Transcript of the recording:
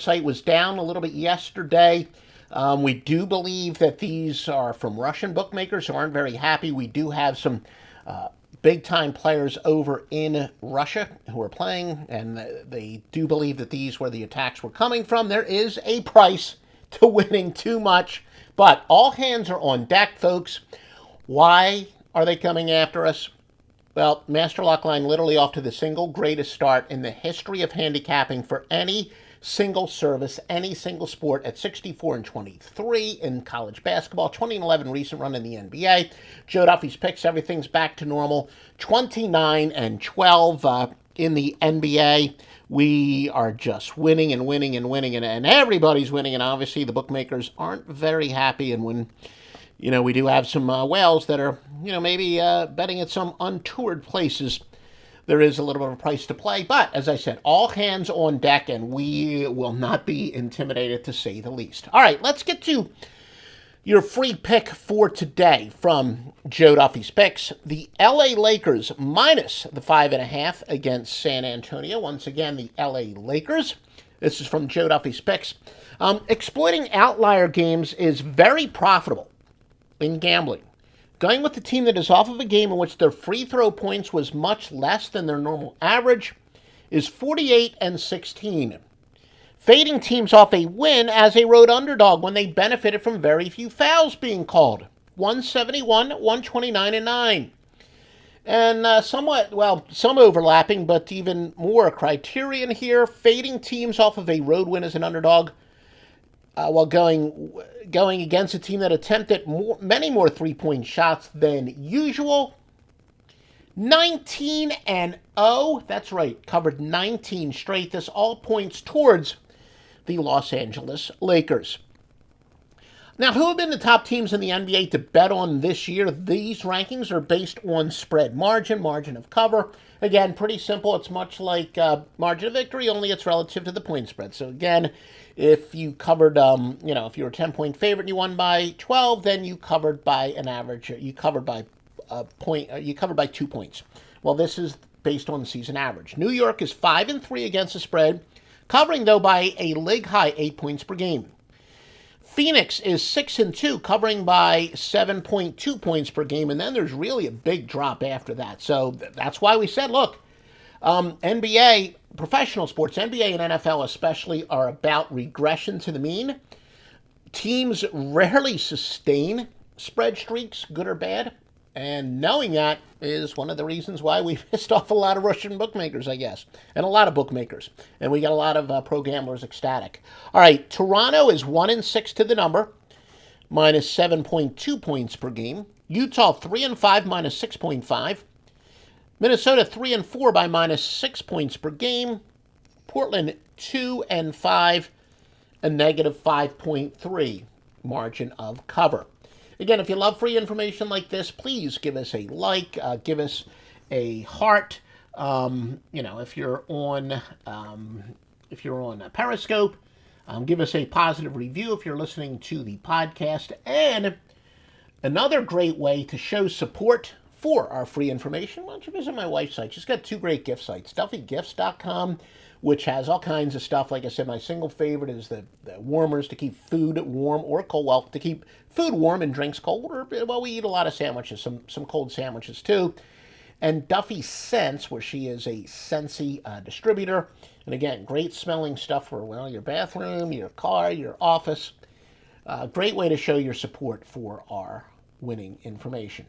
site was down a little bit yesterday. We do believe that these are from Russian bookmakers who aren't very happy. We do have some big-time players over in Russia who are playing, and they do believe that these were the attacks were coming from. There is a price to winning too much, but all hands are on deck, folks. Why are they coming after us? Well, Master Lock Line literally off to the single greatest start in the history of handicapping for any single service, any single sport at 64-23 in college basketball, 2011 recent run in the NBA. Joe Duffy's picks, everything's back to normal. 29-12 in the NBA. We are just winning and winning and winning, and everybody's winning, and obviously the bookmakers aren't very happy. And when we do have some whales that are, maybe betting at some untoured places, there is a little bit of a price to play. But as I said, all hands on deck, and we will not be intimidated, to say the least. All right, let's get to your free pick for today from Joe Duffy's Picks. The LA Lakers minus the 5.5 against San Antonio. Once again, the LA Lakers. This is from Joe Duffy's Picks. Exploiting outlier games is very profitable in gambling. Going with the team that is off of a game in which their free throw points was much less than their normal average is 48-16. Fading teams off a win as a road underdog when they benefited from very few fouls being called. 171, 129-9. And some overlapping, but even more criterion here. Fading teams off of a road win as an underdog while going against a team that attempted many more three-point shots than usual. 19-0. That's right, covered 19 straight. This all points towards the Los Angeles Lakers. Now, who have been the top teams in the NBA to bet on this year? These rankings are based on spread margin of cover. Again, pretty simple. It's much like margin of victory, only it's relative to the point spread. So again, if you covered, if you were a 10-point favorite and you won by 12, then you covered by an average. You covered by a point. You covered by 2 points. Well, this is based on the season average. New York is 5-3 against the spread, covering though by a league high 8 points per game. Phoenix is 6-2, covering by 7.2 points per game, and then there's really a big drop after that. So that's why we said, look, NBA, professional sports, NBA and NFL especially, are about regression to the mean. Teams rarely sustain spread streaks, good or bad, and knowing that is one of the reasons why we pissed off a lot of Russian bookmakers, I guess, and a lot of bookmakers. And we got a lot of pro gamblers ecstatic. All right, Toronto is 1-6 to the number, minus 7.2 points per game. Utah 3-5, minus 6.5. Minnesota 3-4 by minus 6 points per game. Portland 2-5, a negative 5.3 margin of cover. Again, if you love free information like this, please give us a like, give us a heart. If you're on Periscope, give us a positive review if you're listening to the podcast. And another great way to show support for our free information, why don't you visit my wife's site? She's got 2 great gift sites, DuffyGifts.com, which has all kinds of stuff. Like I said, my single favorite is the warmers to keep food warm or cold. Well, to keep food warm and drinks cold. Or, we eat a lot of sandwiches, some cold sandwiches too. And Duffy Scents, where she is a Scentsy distributor. And again, great smelling stuff for, your bathroom, your car, your office. Great way to show your support for our winning information.